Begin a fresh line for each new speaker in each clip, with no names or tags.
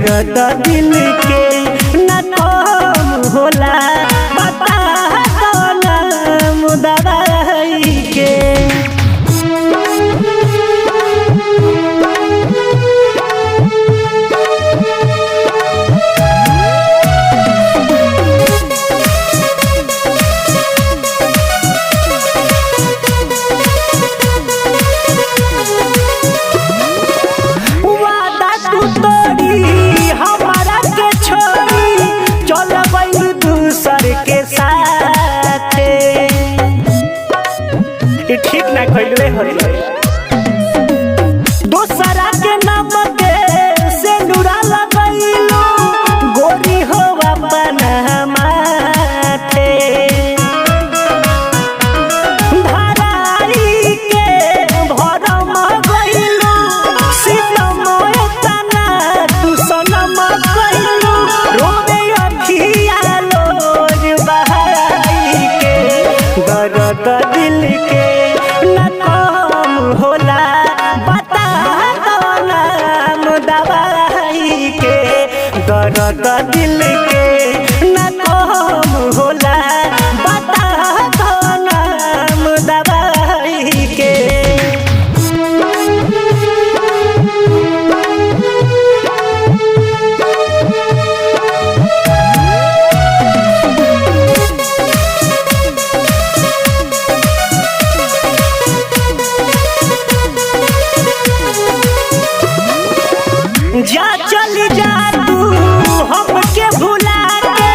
दर्द दिल के न कम होला बता नाम दवाई के। के साथ ठीक ना कहले हरिया दोसरा के नाम के से नुरा लगैलो गोरी हो अपन माथे धराई के भरम गइलो सीतम एतना तू सनम गइलो रोवे अखिया दर्द दिल के न कम होला बता नाम दवाई के। दर्द दिल के न कम होला बता नाम दवाई के। जा चली जा तू हमके भुला के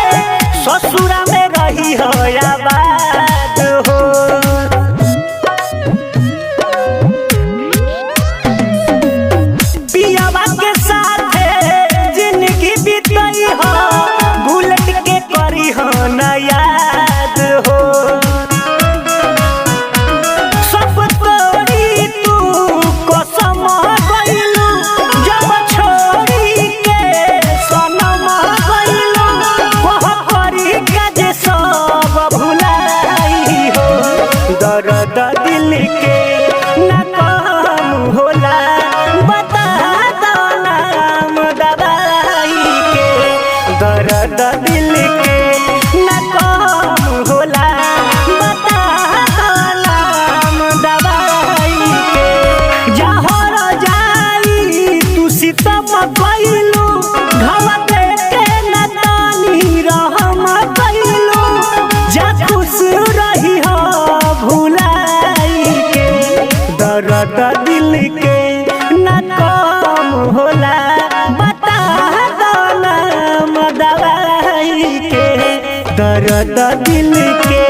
ससुरा में रही हो आबाद हो। पियावा के साथ जिंदगी बीतई हो बुलेट के करी हो न याद हो। सब तोरी तू कसम गइलू जब छोड़ी के सनम गइलू वह करी के सब भुलाई हो। दर्द दिल के न कम होला बता नाम दवाई के। दर्द दिल के न कम होला बता नाम दवाई के। जहर जाई तू सीतम कइलू ढवा के न तानी रहम कइलू जा खुश रही हो भुलाई के। दर्द दिल के न कम होला बता नाम दवाई के। दर्द दिल के